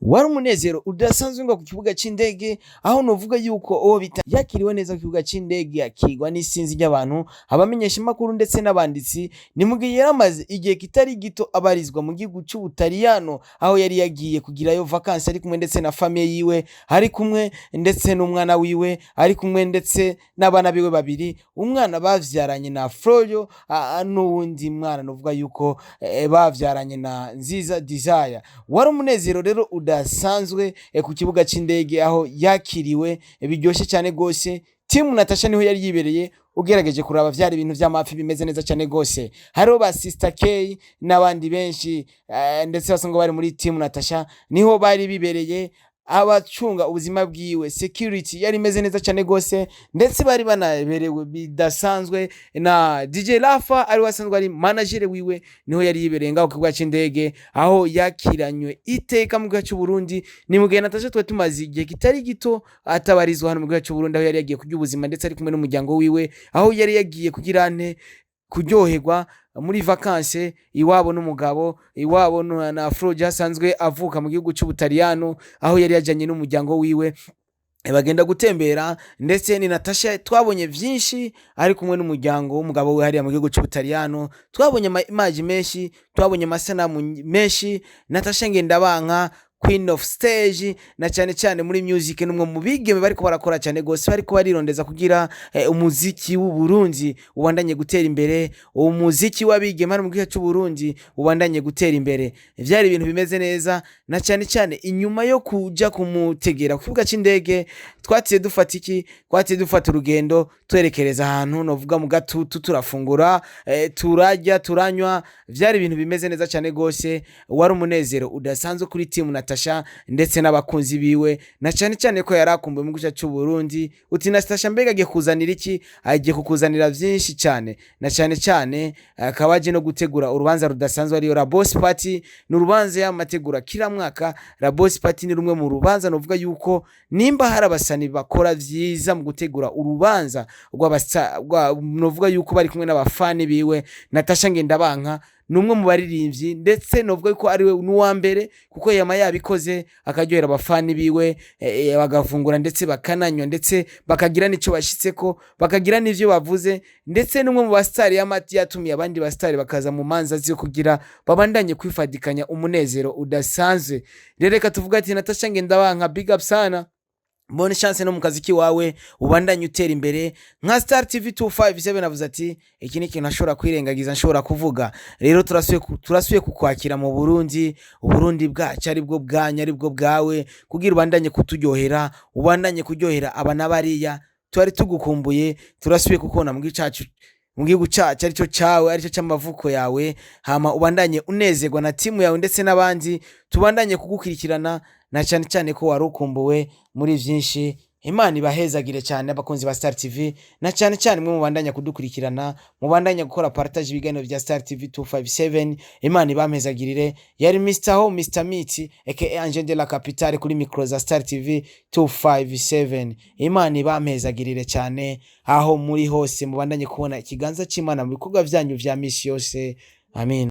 wari umunezero udasanzwe ngo ku kibuga c'indege aho novuga yuko uwo bita yakiriwe neza ku kibuga c'indege akigwa n'isinzi ry'abantu abamenyesha makuru ndetse n'abanditsi ni mu gihe yaramaze igihe kitari gito abarizwa mu gihugu c'Ubutaliyano aho yari yagiye kugirayo vacances ari kumwe ndetse na famille yiwe ari kumwe ndetse n'umwana wiwe ari kumwe ndetse n'abana biwe babiri umwana bavyaranye na Florio n'uwundi mwana novuga yuko bavyaranye na Nziza Desire. Wari umunezero rero udasanzwe ku kibuga c'indege aho yakiriwe biryoshe cyane gose. Team Natasha niho yari yibereye ugerageje kuraba vyari ibintu vy'amafi bimeze neza cyane gose. Hariho ba Sister K n'abandi benshi ndetse basanga bari muri Team Natasha niho bari bibereye abacunga ubuzima bwiwe security yari imeze neza cyane gose ndetse bari banaberewe bidasanzwe na DJ Rafa ari wasanzwe ari manager wiwe niho yari yibereye ngaho ku c'indege aho yakiranywe iteka mu gihugu cy'u Burundi. Ni mu gihe Natasha twe tumaze igihe kitari gito atabarizwa hano mu gihugu cy'u Burundi aho yari yagiye kugira ubuzima ndetse ari kumwe n'umuryango wiwe aho yari yagiye kugira ante kuryoherwa muri vacances iwabo n'umugabo iwabo na Florio asanzwe avuka mu gihugu c'Ubutaliyano aho yari yajanye n'umuryango wiwe bagenda gutembera ndetse ni Natasha twabonye vyinshi ari kumwe n'umuryango w'umugabo we hariya mu gihugu c'Ubutaliyano twabonye image menshi twabonye amasanamu menshi. Natasha Ngendabanka Queen of Stage na cyane muri music numwe mu bigeme bariko barakora cyane gose bariko barirondeza kugira umuziki w'u Burundi ubandanye gutera imbere umuziki w'abigeme hano mu gihugu cy'u Burundi ubandanye gutera imbere. Vyari ibintu bimeze neza na cyane inyuma yo kuja kumutegera ku kibuga c'indege twatiye dufata urugendo twerekereza ahantu novuga mu gatutu turafungura turajya turanywa. Vyari ibintu bimeze neza cyane gose. Wari umunezero udasanzwe kuri Team Natasha ndetse n'abakunzi biwe na cyane ko yarakumbuye mu gihugu cy'u Burundi. Uti Natasha mbega agiye kuzanira iki? Agiye kukuzanira vyinshi cyane na cyane akabaje no gutegura urubanza rudasanzwe ariyo La Boss Party. N'urubanza yamategura kila mwaka. La Boss Party ni rumwe mu rubanza novuga yuko nimba hari abasani bakora vyiza mu gutegura urubanza novuga yuko bari kumwe n'abafani biwe. Natasha Ngendabanka numwe mu baririmbyi ndetse novuga yuko ari we n'uwa mbere kuko yama yabikoze akaryohera abafani biwe bagafungura ndetse bakananywa ndetse bakagira nico bashitseko bakagira n'ivyo bavuze ndetse numwe mu bastari y'amati yatumiye abandi bastari bakaza mu manza zyo kugira babandanye kwifadikanya umunezero udasanzwe. Reka tuvuga ati Natasha Ngendabanka big up sana. Bonne chance no mu kazi kiwawe ubandanye utera imbere nka Star TV 257 navuze ati iki ni kintu ashobora kwirengagiza nshobora kuvuga. Rero turasuye kukwakira mu Burundi. Uburundi bwacu ari bwo bwanya ari bwo bwawe kugira ubandanye kuturyohera ubandanye kuryohera abana bariya twari tugukumbuye. Turasuye kukona mu gihugu cyacu arico cyawe arico cy'amavuko yawe hama ubandanye unezerwa na timu yawe ndetse n'abandi tubandanye kugukurikirana na cyane ko warukumbuwe muri vyinshi. Imana ibahezagire cyane abakunzi ba Star TV na cyane mwe mubandanya kudukurikirana mubandanya gukora partage ibiganiro vya Star TV 257. Imana ibamezagirire. Yari Mr. Ho Mr. Meet aka Angel de la Capitale kuri micro za Star TV 257. Imana ibamezagirire cyane aho muri hose mubandanye kubona ikiganza c'Imana mu bikorwa vyanyu vya misi yose. Amen.